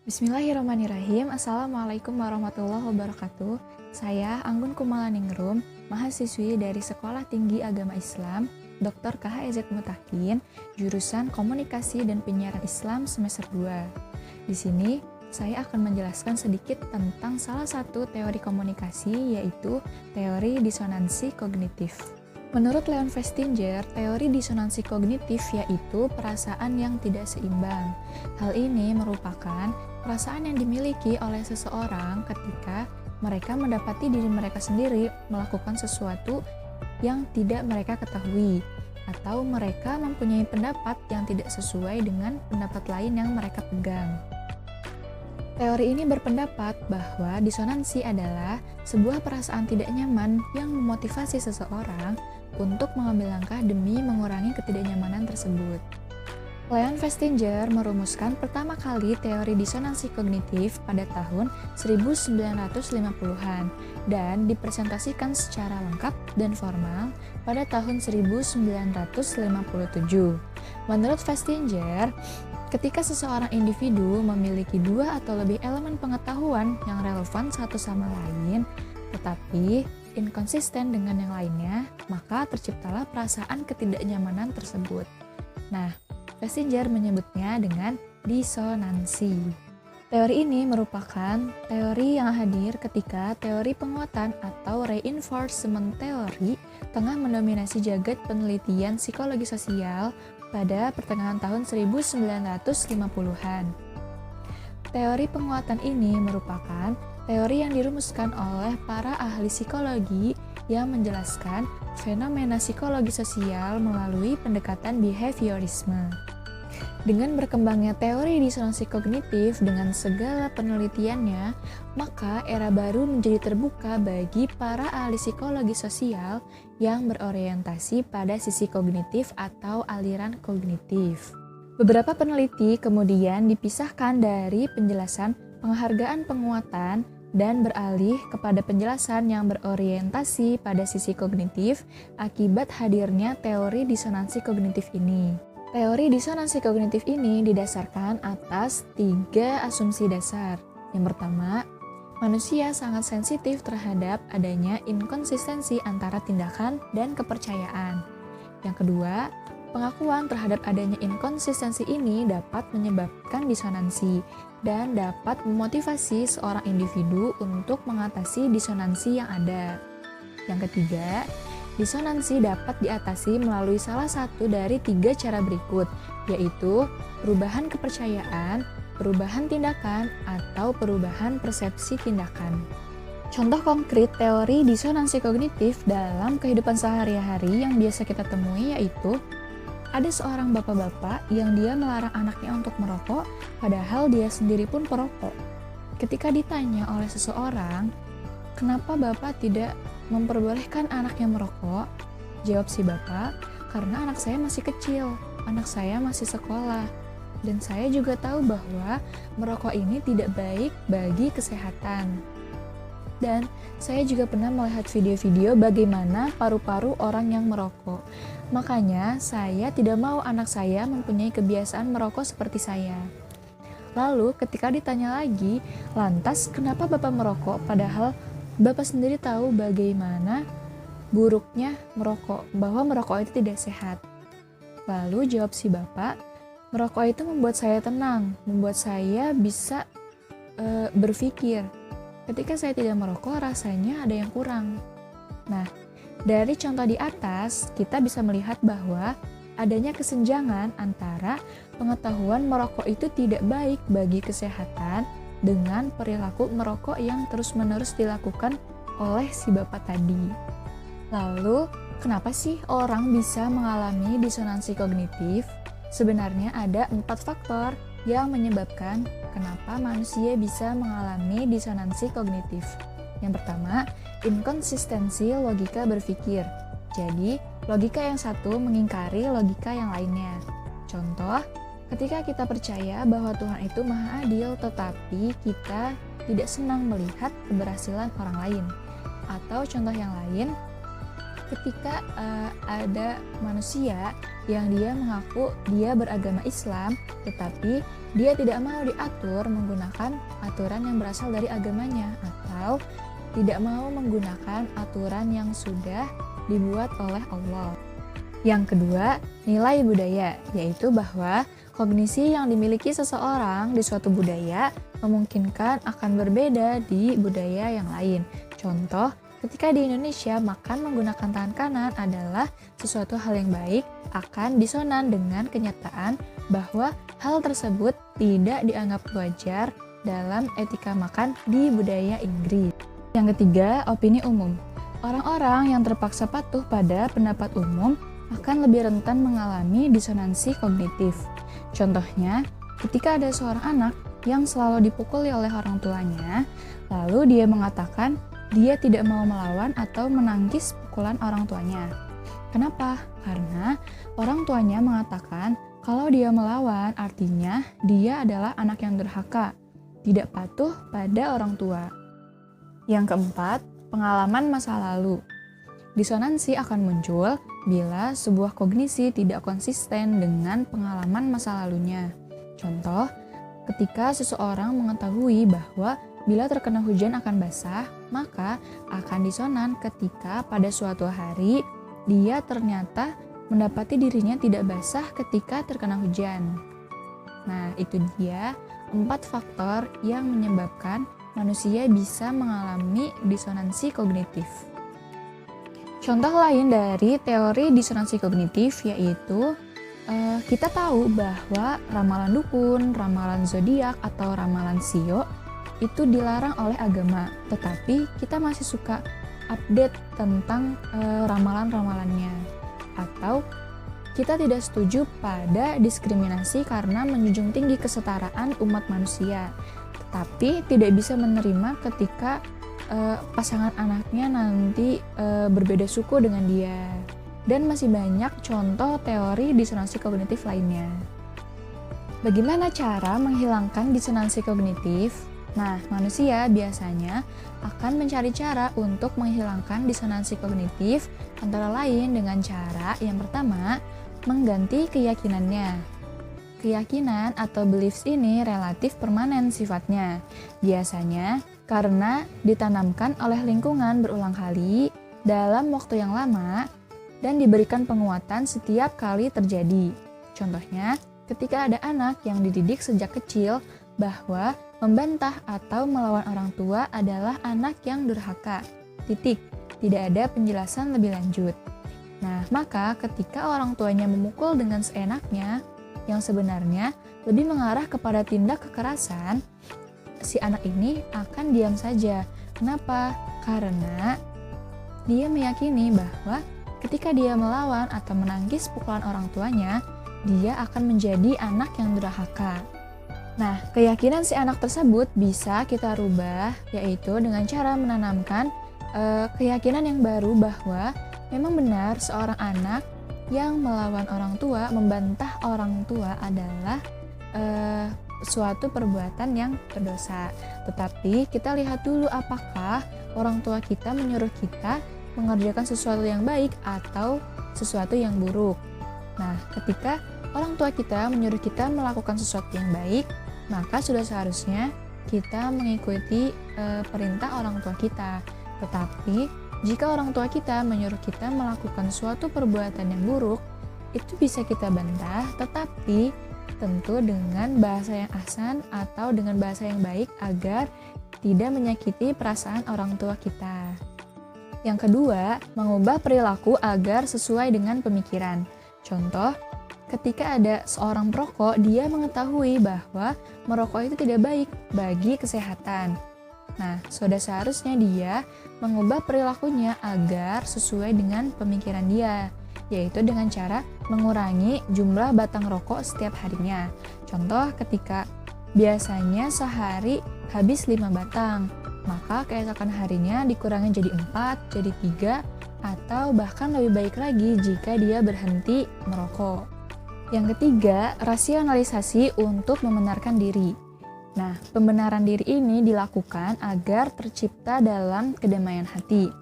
Bismillahirrahmanirrahim. Assalamualaikum warahmatullahi wabarakatuh. Saya Anggun Kumalaningrum, mahasiswi dari Sekolah Tinggi Agama Islam, Dr. KHEZ Mutakin, jurusan Komunikasi dan Penyiaran Islam semester 2. Di sini, saya akan menjelaskan sedikit tentang salah satu teori komunikasi, yaitu teori disonansi kognitif. Menurut Leon Festinger, teori disonansi kognitif yaitu perasaan yang tidak seimbang. Hal ini merupakan perasaan yang dimiliki oleh seseorang ketika mereka mendapati diri mereka sendiri melakukan sesuatu yang tidak mereka ketahui, atau mereka mempunyai pendapat yang tidak sesuai dengan pendapat lain yang mereka pegang. Teori ini berpendapat bahwa disonansi adalah sebuah perasaan tidak nyaman yang memotivasi seseorang untuk mengambil langkah demi mengurangi ketidaknyamanan tersebut. Leon Festinger merumuskan pertama kali teori disonansi kognitif pada tahun 1950-an dan dipresentasikan secara lengkap dan formal pada tahun 1957. Menurut Festinger, ketika seseorang individu memiliki dua atau lebih elemen pengetahuan yang relevan satu sama lain, tetapi inkonsisten dengan yang lainnya, maka terciptalah perasaan ketidaknyamanan tersebut. Nah, Festinger menyebutnya dengan disonansi. Teori ini merupakan teori yang hadir ketika teori penguatan atau reinforcement theory tengah mendominasi jagat penelitian psikologi sosial pada pertengahan tahun 1950-an. Teori penguatan ini merupakan teori yang dirumuskan oleh para ahli psikologi yang menjelaskan fenomena psikologi sosial melalui pendekatan behaviorisme. Dengan berkembangnya teori disonansi kognitif dengan segala penelitiannya, maka era baru menjadi terbuka bagi para ahli psikologi sosial yang berorientasi pada sisi kognitif atau aliran kognitif. Beberapa peneliti kemudian dipisahkan dari penjelasan penghargaan penguatan dan beralih kepada penjelasan yang berorientasi pada sisi kognitif akibat hadirnya teori disonansi kognitif ini. Teori disonansi kognitif ini didasarkan atas 3 asumsi dasar. Yang pertama, manusia sangat sensitif terhadap adanya inkonsistensi antara tindakan dan kepercayaan. Yang kedua, pengakuan terhadap adanya inkonsistensi ini dapat menyebabkan disonansi dan dapat memotivasi seorang individu untuk mengatasi disonansi yang ada. Yang ketiga, disonansi dapat diatasi melalui salah satu dari 3 cara berikut, yaitu perubahan kepercayaan, perubahan tindakan, atau perubahan persepsi tindakan. Contoh konkret teori disonansi kognitif dalam kehidupan sehari-hari yang biasa kita temui yaitu ada seorang bapak-bapak yang dia melarang anaknya untuk merokok, padahal dia sendiri pun perokok. Ketika ditanya oleh seseorang, kenapa bapak tidak memperbolehkan anaknya merokok? Jawab si bapak, karena anak saya masih kecil, anak saya masih sekolah. Dan saya juga tahu bahwa merokok ini tidak baik bagi kesehatan. Dan saya juga pernah melihat video-video bagaimana paru-paru orang yang merokok. Makanya saya tidak mau anak saya mempunyai kebiasaan merokok seperti saya. Lalu ketika ditanya lagi, lantas kenapa Bapak merokok padahal Bapak sendiri tahu bagaimana buruknya merokok, bahwa merokok itu tidak sehat. Lalu jawab si Bapak, merokok itu membuat saya tenang, membuat saya bisa berpikir. Ketika saya tidak merokok, rasanya ada yang kurang. Nah, dari contoh di atas, kita bisa melihat bahwa adanya kesenjangan antara pengetahuan merokok itu tidak baik bagi kesehatan dengan perilaku merokok yang terus-menerus dilakukan oleh si bapak tadi. Lalu, kenapa sih orang bisa mengalami disonansi kognitif? Sebenarnya ada 4 faktor yang menyebabkan kenapa manusia bisa mengalami disonansi kognitif. Yang pertama, inkonsistensi logika berpikir. Jadi, logika yang satu mengingkari logika yang lainnya. Contoh, ketika kita percaya bahwa Tuhan itu Maha Adil, tetapi kita tidak senang melihat keberhasilan orang lain. Atau contoh yang lain, ketika ada manusia yang dia mengaku dia beragama Islam, tetapi dia tidak mau diatur menggunakan aturan yang berasal dari agamanya atau tidak mau menggunakan aturan yang sudah dibuat oleh Allah. Yang kedua, nilai budaya, yaitu bahwa kognisi yang dimiliki seseorang di suatu budaya memungkinkan akan berbeda di budaya yang lain. Contoh, ketika di Indonesia makan menggunakan tangan kanan adalah sesuatu hal yang baik, akan disonan dengan kenyataan bahwa hal tersebut tidak dianggap wajar dalam etika makan di budaya Inggris. Yang ketiga, opini umum. Orang-orang yang terpaksa patuh pada pendapat umum akan lebih rentan mengalami disonansi kognitif. Contohnya, ketika ada seorang anak yang selalu dipukuli oleh orang tuanya, lalu dia mengatakan dia tidak mau melawan atau menangkis pukulan orang tuanya. Kenapa? Karena orang tuanya mengatakan kalau dia melawan artinya dia adalah anak yang durhaka, tidak patuh pada orang tua. Yang keempat, pengalaman masa lalu. Disonansi akan muncul bila sebuah kognisi tidak konsisten dengan pengalaman masa lalunya. Contoh, ketika seseorang mengetahui bahwa bila terkena hujan akan basah, maka akan disonan ketika pada suatu hari dia ternyata mendapati dirinya tidak basah ketika terkena hujan. Nah, itu dia 4 faktor yang menyebabkan manusia bisa mengalami disonansi kognitif. Contoh lain dari teori disonansi kognitif yaitu kita tahu bahwa ramalan dukun, ramalan zodiak, atau ramalan sio itu dilarang oleh agama, tetapi kita masih suka update tentang ramalan-ramalannya. Atau kita tidak setuju pada diskriminasi karena menjunjung tinggi kesetaraan umat manusia, tetapi tidak bisa menerima ketika pasangan anaknya nanti berbeda suku dengan dia. Dan masih banyak contoh teori disonansi kognitif lainnya. Bagaimana cara menghilangkan disonansi kognitif? Nah, manusia biasanya akan mencari cara untuk menghilangkan disonansi kognitif, antara lain dengan cara yang pertama, mengganti keyakinannya. Keyakinan atau beliefs ini relatif permanen sifatnya. Biasanya karena ditanamkan oleh lingkungan berulang kali dalam waktu yang lama dan diberikan penguatan setiap kali terjadi. Contohnya, ketika ada anak yang dididik sejak kecil bahwa membantah atau melawan orang tua adalah anak yang durhaka. Titik. Tidak ada penjelasan lebih lanjut. Nah, maka ketika orang tuanya memukul dengan seenaknya, yang sebenarnya lebih mengarah kepada tindak kekerasan, si anak ini akan diam saja. Kenapa? Karena dia meyakini bahwa ketika dia melawan atau menangkis pukulan orang tuanya, dia akan menjadi anak yang durhaka. Nah, keyakinan si anak tersebut bisa kita rubah, yaitu dengan cara menanamkan keyakinan yang baru bahwa memang benar seorang anak yang melawan orang tua, membantah orang tua adalah suatu perbuatan yang berdosa. Tetapi kita lihat dulu apakah orang tua kita menyuruh kita mengerjakan sesuatu yang baik atau sesuatu yang buruk. Nah, ketika orang tua kita menyuruh kita melakukan sesuatu yang baik, maka sudah seharusnya kita mengikuti perintah orang tua kita. Tetapi, jika orang tua kita menyuruh kita melakukan suatu perbuatan yang buruk, itu bisa kita bantah, tetapi tentu dengan bahasa yang ahsan atau dengan bahasa yang baik agar tidak menyakiti perasaan orang tua kita. Yang kedua, mengubah perilaku agar sesuai dengan pemikiran. Contoh, ketika ada seorang perokok, dia mengetahui bahwa merokok itu tidak baik bagi kesehatan. Nah, sudah seharusnya dia mengubah perilakunya agar sesuai dengan pemikiran dia, yaitu dengan cara mengurangi jumlah batang rokok setiap harinya. Contoh, ketika biasanya sehari habis 5 batang, maka keesokan harinya dikurangi jadi 4, jadi 3, atau bahkan lebih baik lagi jika dia berhenti merokok. Yang ketiga, rasionalisasi untuk membenarkan diri. Nah, pembenaran diri ini dilakukan agar tercipta dalam kedamaian hati.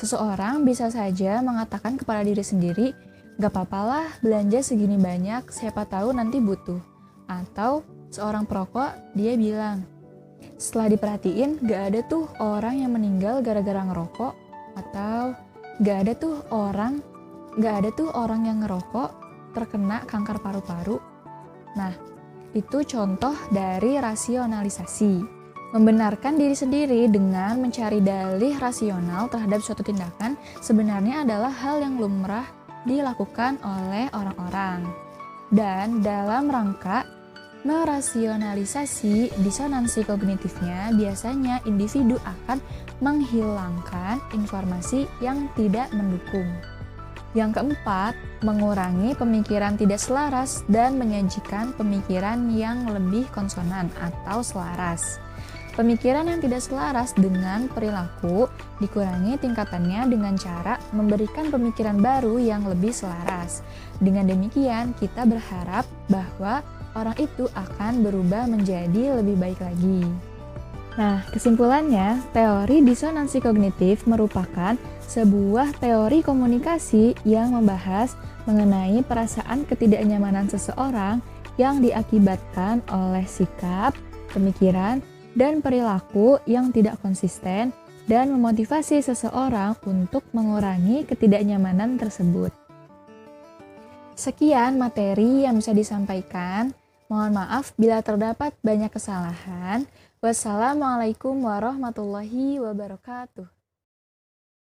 Seseorang bisa saja mengatakan kepada diri sendiri, gak papalah belanja segini banyak, siapa tahu nanti butuh. Atau seorang perokok, dia bilang, setelah diperhatiin gak ada tuh orang yang meninggal gara-gara ngerokok, atau gak ada tuh orang yang ngerokok terkena kanker paru-paru. Nah, itu contoh dari rasionalisasi. Membenarkan diri sendiri dengan mencari dalih rasional terhadap suatu tindakan sebenarnya adalah hal yang lumrah dilakukan oleh orang-orang. Dan dalam rangka merasionalisasi disonansi kognitifnya, biasanya individu akan menghilangkan informasi yang tidak mendukung. Yang keempat, mengurangi pemikiran tidak selaras dan menyajikan pemikiran yang lebih konsonan atau selaras. Pemikiran yang tidak selaras dengan perilaku dikurangi tingkatannya dengan cara memberikan pemikiran baru yang lebih selaras. Dengan demikian, kita berharap bahwa orang itu akan berubah menjadi lebih baik lagi. Nah, kesimpulannya, teori disonansi kognitif merupakan sebuah teori komunikasi yang membahas mengenai perasaan ketidaknyamanan seseorang yang diakibatkan oleh sikap, pemikiran, dan perilaku yang tidak konsisten dan memotivasi seseorang untuk mengurangi ketidaknyamanan tersebut. Sekian materi yang bisa disampaikan. Mohon maaf bila terdapat banyak kesalahan. Wassalamualaikum warahmatullahi wabarakatuh.